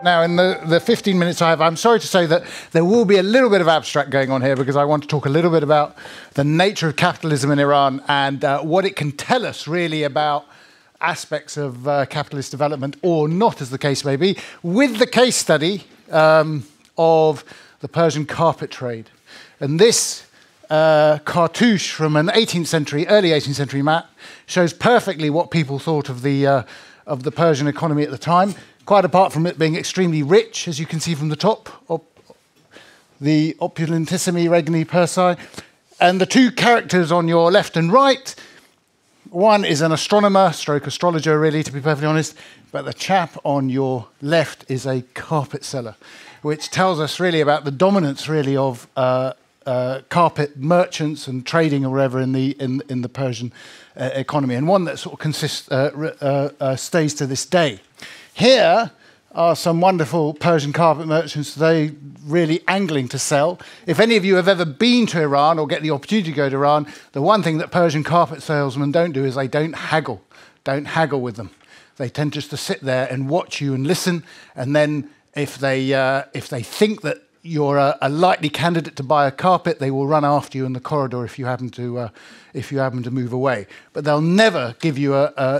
Now, in the 15 minutes I have, I'm sorry to say that there will be a little bit of abstract going on here because I want to talk a little bit about the nature of capitalism in Iran and what it can tell us really about aspects of capitalist development, or not, as the case may be, with the case study of the Persian carpet trade. And this cartouche from an 18th century, early 18th century map shows perfectly what people thought of the Persian economy at the time. Quite apart from it being extremely rich, as you can see from the top, the opulentissimi regni Persi. And the two characters on your left and right, one is an astronomer, stroke astrologer really, to be perfectly honest, but the chap on your left is a carpet seller, which tells us really about the dominance really of carpet merchants and trading or whatever in the Persian economy, and one that sort of stays to this day. Here are some wonderful Persian carpet merchants today really angling to sell. If any of you have ever been to Iran or get the opportunity to go to Iran, the one thing that Persian carpet salesmen don't do is they don't haggle. Don't haggle with them. They tend just to sit there and watch you and listen, and then if they think that you're a likely candidate to buy a carpet, they will run after you in the corridor if you happen to move away. But they'll never give you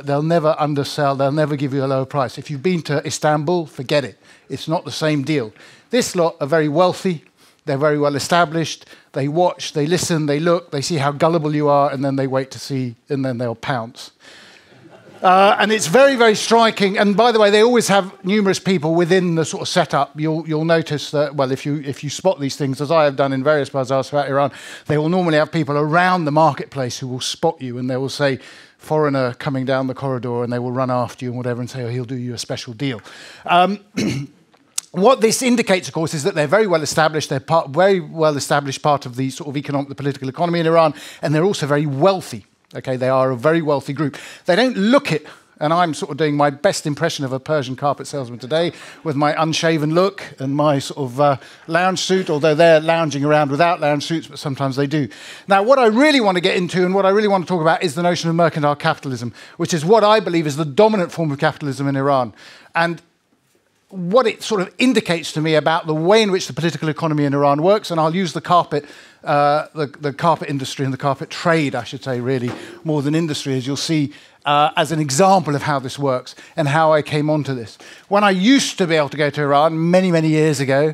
they'll never undersell. They'll never give you a lower price. If you've been to Istanbul, forget it. It's not the same deal. This lot are very wealthy. They're very well established. They watch, they listen, they look, they see how gullible you are, and then they wait to see, and then they'll pounce. And it's very, very striking. And by the way, they always have numerous people within the sort of setup. You'll notice that, well, if you spot these things, as I have done in various bazaars throughout Iran, they will normally have people around the marketplace who will spot you, and they will say, foreigner coming down the corridor, and they will run after you and whatever and say, oh, he'll do you a special deal. What this indicates, of course, is that they're very well established. They're very well established part of the sort of the political economy in Iran, and they're also very wealthy. Okay, they are a very wealthy group. They don't look it, and I'm sort of doing my best impression of a Persian carpet salesman today with my unshaven look and my sort of lounge suit, although they're lounging around without lounge suits, but sometimes they do. Now, what I really want to get into and what I really want to talk about is the notion of mercantile capitalism, which is what I believe is the dominant form of capitalism in Iran. And what it sort of indicates to me about the way in which the political economy in Iran works, and I'll use the carpet industry and the carpet trade, I should say, really, more than industry, as you'll see, as an example of how this works and how I came onto this. When I used to be able to go to Iran many, many years ago,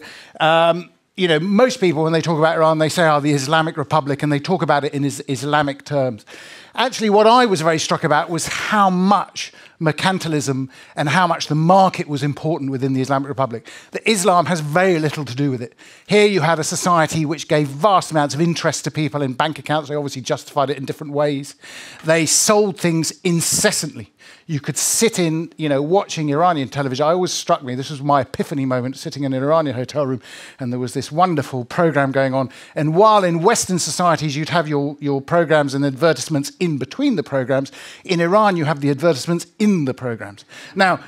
you know, most people, when they talk about Iran, they say, oh, the Islamic Republic, and they talk about it in Islamic terms. Actually, what I was very struck about was how much mercantilism and how much the market was important within the Islamic Republic. That Islam has very little to do with it. Here you had a society which gave vast amounts of interest to people in bank accounts. They obviously justified it in different ways. They sold things incessantly. You could sit in, you know, watching Iranian television. I always struck me, this was my epiphany moment, sitting in an Iranian hotel room, and there was this wonderful program going on. And while in Western societies you'd have your programs and advertisements in between the programs, in Iran you have the advertisements in the programs. Now,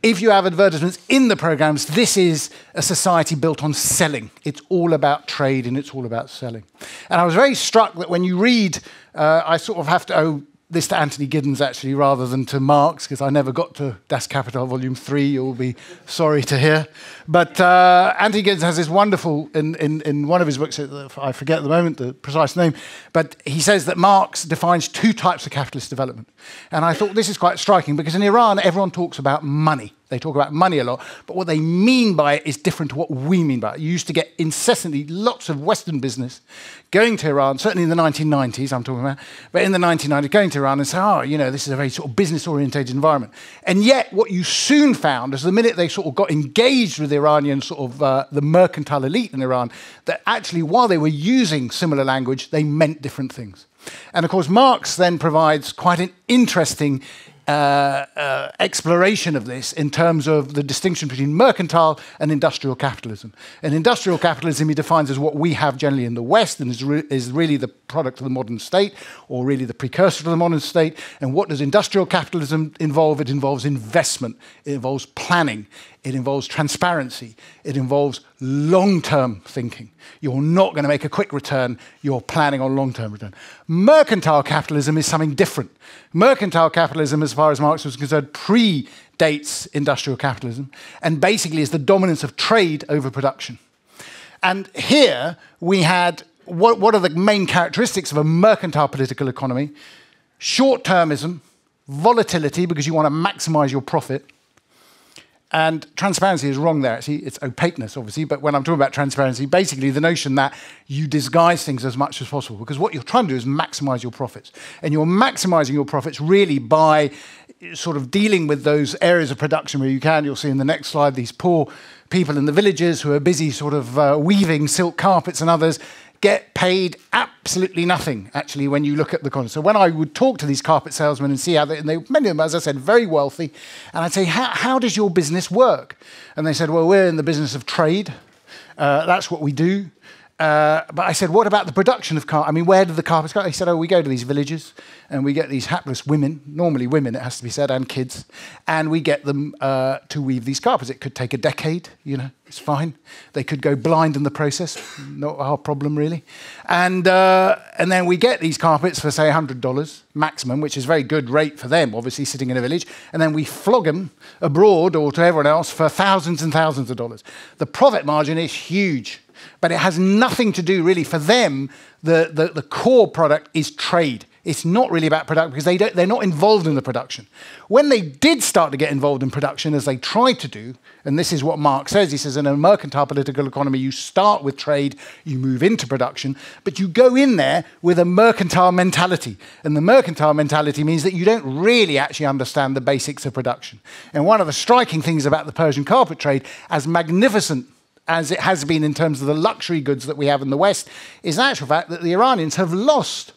if you have advertisements in the programs, this is a society built on selling. It's all about trade and it's all about selling. And I was very struck that when you read, I sort of have to owe this to Anthony Giddens, actually, rather than to Marx, because I never got to Das Kapital Volume 3, you'll be sorry to hear. But Anthony Giddens has this wonderful, in one of his books, I forget at the moment the precise name, but he says that Marx defines two types of capitalist development. And I thought this is quite striking, because in Iran, everyone talks about money. They talk about money a lot, but what they mean by it is different to what we mean by it. You used to get incessantly lots of Western business going to Iran, certainly in the 1990s, I'm talking about, but in the 1990s, going to Iran and say, oh, you know, this is a very sort of business-orientated environment. And yet, what you soon found is the minute they sort of got engaged with the Iranian sort of the mercantile elite in Iran, that actually, while they were using similar language, they meant different things. And of course, Marx then provides quite an interesting exploration of this in terms of the distinction between mercantile and industrial capitalism. And industrial capitalism he defines as what we have generally in the West and is really the product of the modern state, or really the precursor to the modern state. And what does industrial capitalism involve? It involves investment. It involves planning. It involves transparency. It involves long-term thinking. You're not going to make a quick return. You're planning on long-term return. Mercantile capitalism is something different. Mercantile capitalism, as far as Marx was concerned, predates industrial capitalism, and basically is the dominance of trade over production. And here we had, what are the main characteristics of a mercantile political economy? Short-termism, volatility, because you want to maximize your profit. And transparency is wrong there, actually. It's opaqueness, obviously. But when I'm talking about transparency, basically the notion that you disguise things as much as possible. Because what you're trying to do is maximize your profits. And you're maximizing your profits really by sort of dealing with those areas of production where you can. You'll see in the next slide these poor people in the villages who are busy sort of weaving silk carpets and others get paid absolutely nothing, actually, when you look at the context. So when I would talk to these carpet salesmen and see how they, many of them, as I said, very wealthy, and I'd say, how does your business work? And they said, well, we're in the business of trade. That's what we do. But I said, what about the production of carpets? I mean, where do the carpets go? They said, oh, we go to these villages and we get these hapless women, normally women, it has to be said, and kids, and we get them to weave these carpets. It could take a decade, you know, it's fine. They could go blind in the process, not our problem, really. And then we get these carpets for, say, $100 maximum, which is a very good rate for them, obviously, sitting in a village, and then we flog them abroad or to everyone else for thousands and thousands of dollars. The profit margin is huge. But it has nothing to do, really, for them. The core product is trade. It's not really about production because they're not involved in the production. When they did start to get involved in production, as they tried to do, and this is what Marx says, he says in a mercantile political economy, you start with trade, you move into production, but you go in there with a mercantile mentality. And the mercantile mentality means that you don't really actually understand the basics of production. And one of the striking things about the Persian carpet trade, as magnificent as it has been in terms of the luxury goods that we have in the West, is the actual fact that the Iranians have lost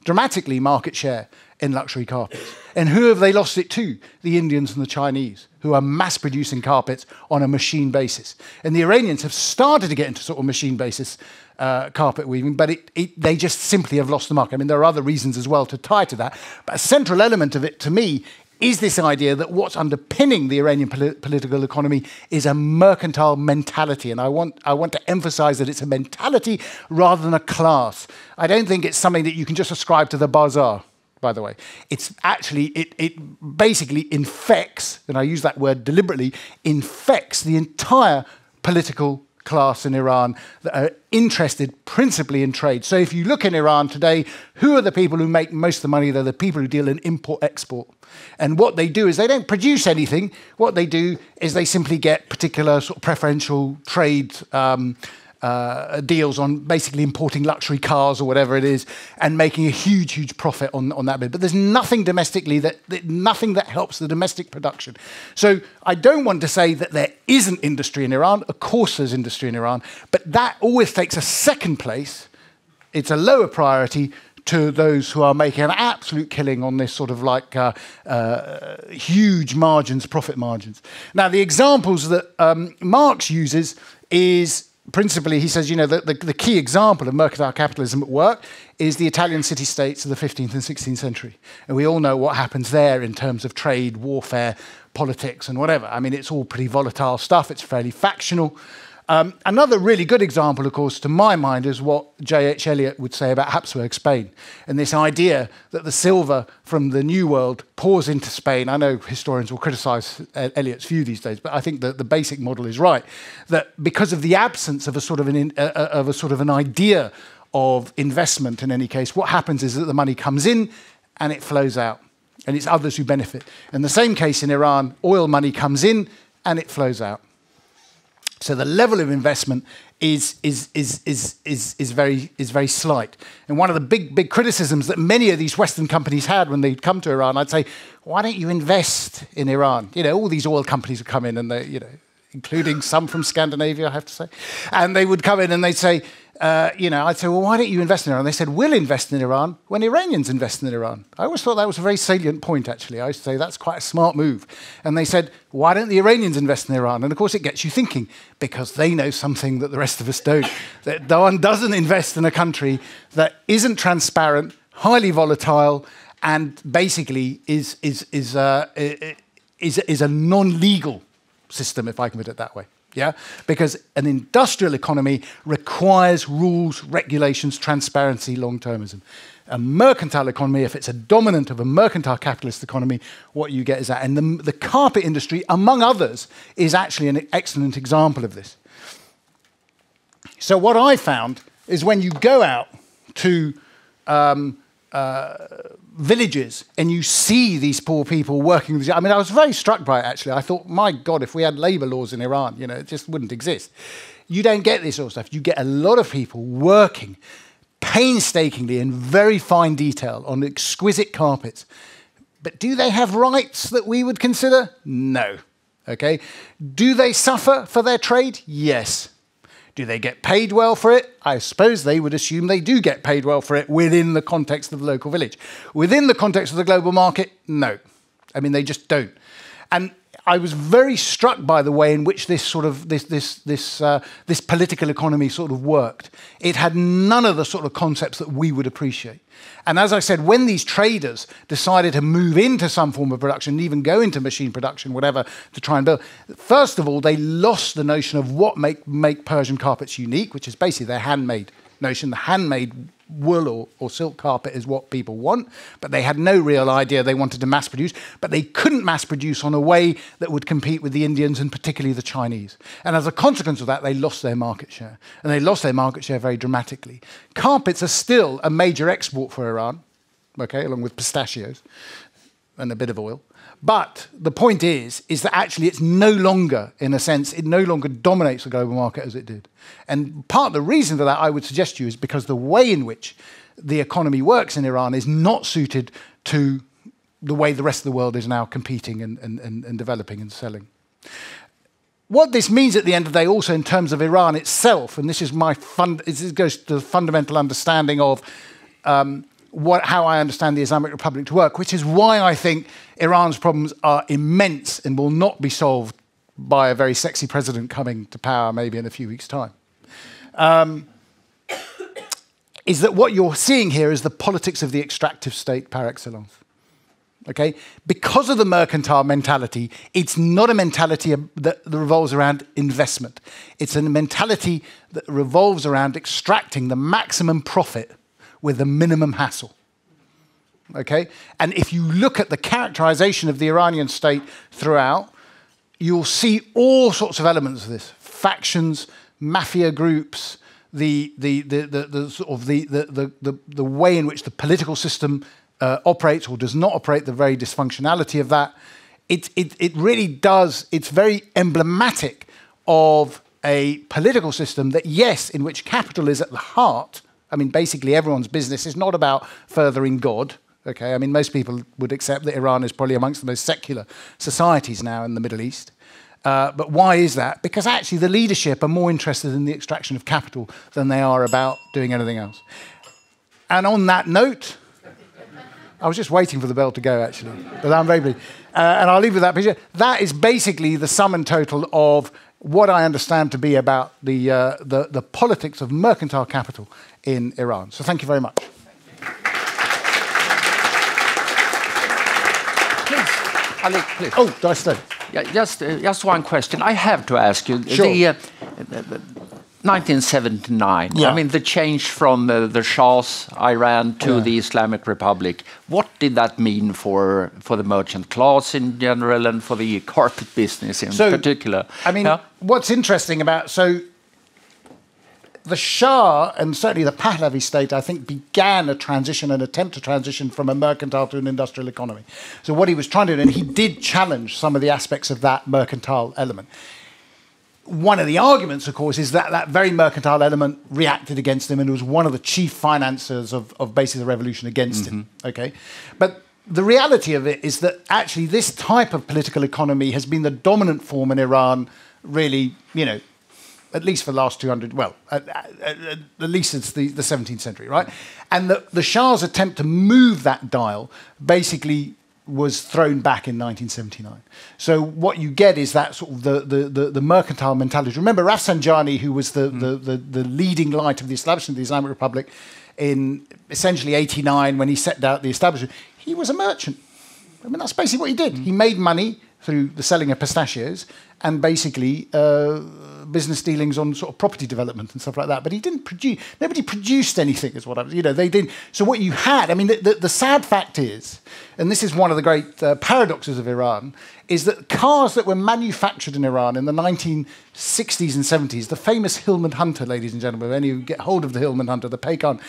dramatically market share in luxury carpets. And who have they lost it to? The Indians and the Chinese, who are mass producing carpets on a machine basis. And the Iranians have started to get into sort of machine basis carpet weaving, but they just simply have lost the market. I mean, there are other reasons as well to tie to that. But a central element of it, to me, is this idea that what's underpinning the Iranian political economy is a mercantile mentality. And I want to emphasize that it's a mentality rather than a class. I don't think it's something that you can just ascribe to the Bazaar, by the way. It's actually, it basically infects, and I use that word deliberately, infects the entire political class in Iran that are interested principally in trade. So if you look in Iran today, who are the people who make most of the money? They're the people who deal in import-export. And what they do is they don't produce anything. What they do is they simply get particular sort of preferential trade deals on basically importing luxury cars or whatever it is and making a huge, huge profit on that bit. But there's nothing domestically, nothing that helps the domestic production. So I don't want to say that there isn't industry in Iran. Of course there's industry in Iran, but that always takes a second place. It's a lower priority to those who are making an absolute killing on this sort of like huge margins, profit margins. Now, the examples that Marx uses is principally, he says, you know, the key example of mercantile capitalism at work is the Italian city-states of the 15th and 16th century. And we all know what happens there in terms of trade, warfare, politics, and whatever. I mean, it's all pretty volatile stuff. It's fairly factional. Another really good example, of course, to my mind, is what J.H. Eliot would say about Habsburg Spain, and this idea that the silver from the New World pours into Spain. I know historians will criticize Eliot's view these days, but I think that the basic model is right, that because of the absence of a sort of an idea of investment in any case, what happens is that the money comes in and it flows out, and it's others who benefit. In the same case in Iran, oil money comes in and it flows out. So the level of investment is very slight. And one of the big criticisms that many of these Western companies had when they'd come to Iran, I'd say, why don't you invest in Iran? You know, all these oil companies would come in and they, you know, including some from Scandinavia, I have to say. And they would come in and they'd say, I'd say, well, why don't you invest in Iran? They said, we'll invest in Iran when Iranians invest in Iran. I always thought that was a very salient point, actually. I used to say that's quite a smart move. And they said, why don't the Iranians invest in Iran? And of course, it gets you thinking, because they know something that the rest of us don't. That one doesn't invest in a country that isn't transparent, highly volatile, and basically is a non-legal system, if I can put it that way. Yeah, because an industrial economy requires rules, regulations, transparency, long-termism. A mercantile economy, if it's a dominant of a mercantile capitalist economy, what you get is that. And the carpet industry, among others, is actually an excellent example of this. So what I found is when you go out to villages and you see these poor people working. I mean, I was very struck by it, actually. I thought, my God, if we had labor laws in Iran, it just wouldn't exist. You don't get this sort of stuff. You get a lot of people working painstakingly in very fine detail on exquisite carpets. But do they have rights that we would consider? No. Okay. Do they suffer for their trade? Yes. Do they get paid well for it? I suppose they would assume they do get paid well for it within the context of the local village. Within the context of the global market, no. I mean, they just don't. And I was very struck by the way in which this sort of this political economy sort of worked. It had none of the sort of concepts that we would appreciate. And as I said, when these traders decided to move into some form of production, even go into machine production, whatever, to try and build, first of all, they lost the notion of what make Persian carpets unique, which is basically their handmade notion. The handmade wool or silk carpet is what people want, but they had no real idea they wanted to mass produce, but they couldn't mass produce on a way that would compete with the Indians and particularly the Chinese. And as a consequence of that, they lost their market share. And they lost their market share very dramatically. Carpets are still a major export for Iran, okay, along with pistachios and a bit of oil. But the point is that actually it's no longer, in a sense, it no longer dominates the global market as it did. And part of the reason for that, I would suggest to you, is because the way in which the economy works in Iran is not suited to the way the rest of the world is now competing and developing and selling. What this means at the end of the day also in terms of Iran itself, and this is this goes to the fundamental understanding of how I understand the Islamic Republic to work, which is why I think Iran's problems are immense and will not be solved by a very sexy president coming to power maybe in a few weeks' time. Is that what you're seeing here is the politics of the extractive state par excellence. Okay? Because of the mercantile mentality, it's not a mentality that revolves around investment. It's a mentality that revolves around extracting the maximum profit with the minimum hassle. Okay? And if you look at the characterization of the Iranian state throughout, you'll see all sorts of elements of this: factions, mafia groups, the way in which the political system operates or does not operate, the very dysfunctionality of that. It really does. It's very emblematic of a political system that, yes, in which capital is at the heart. I mean, basically, everyone's business is not about furthering God. Okay, I mean, most people would accept that Iran is probably amongst the most secular societies now in the Middle East. But why is that? Because actually the leadership are more interested in the extraction of capital than they are about doing anything else. And on that note, I was just waiting for the bell to go, actually, but I'm very pleased. And I'll leave with that picture. That is basically the sum and total of what I understand to be about the politics of mercantile capital in Iran. So thank you very much. Please, Ali, please. Oh, do I stay? Yeah, just one question. I have to ask you. Sure. The 1979. Yeah. I mean, the change from the Shah's Iran to the Islamic Republic. What did that mean for the merchant class in general and for the carpet business in particular? I mean, what's interesting about the Shah and certainly the Pahlavi state, I think, began an attempt to transition from a mercantile to an industrial economy. So what he was trying to do, and he did challenge some of the aspects of that mercantile element. One of the arguments, of course, is that that very mercantile element reacted against him and was one of the chief financiers of basically the revolution against him. Okay, but the reality of it is that actually this type of political economy has been the dominant form in Iran, really, at least for the last 200, well, at least since the 17th century, right? And the Shah's attempt to move that dial basically was thrown back in 1979. So what you get is that sort of the mercantile mentality. Remember Rafsanjani, who was the leading light of the establishment of the Islamic Republic in essentially 89 when he set out the establishment, he was a merchant. I mean, that's basically what he did. He made money through the selling of pistachios and basically business dealings on sort of property development and stuff like that. But he didn't produce, nobody produced anything is what I was, they didn't. So what you had, I mean, the sad fact is, and this is one of the great paradoxes of Iran, is that cars that were manufactured in Iran in the 1960s and 70s, the famous Hillman Hunter, ladies and gentlemen, when you get hold of the Hillman Hunter, the Paykan,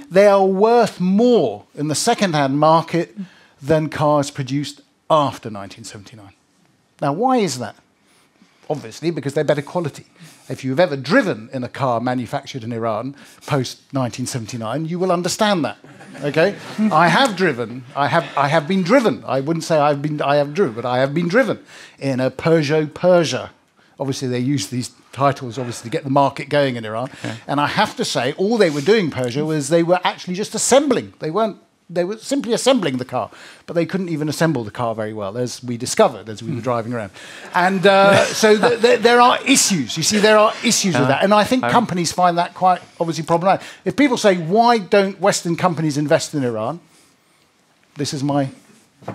they are worth more in the second-hand market than cars produced after 1979. Now, why is that? Obviously, because they're better quality. If you've ever driven in a car manufactured in Iran post-1979, you will understand that. Okay? I have driven. I have been driven. I wouldn't say I have driven, but I have been driven in a Peugeot Persia. Obviously, they use these titles, obviously, to get the market going in Iran. Okay. And I have to say, all they were doing, Peugeot, was they were actually just assembling. They were simply assembling the car, but they couldn't even assemble the car very well, as we discovered as we were driving around. And so there are issues. You see, there are issues with that. And I think companies find that quite obviously problematic. If people say, why don't Western companies invest in Iran? This is my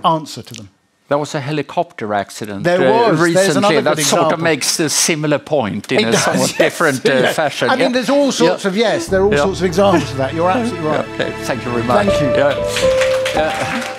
answer to them. There was a helicopter accident recently that sort of makes a similar point in a somewhat different fashion. I mean, there's all sorts of, there are all sorts of examples of that. You're absolutely right. Okay, thank you very much. Thank you.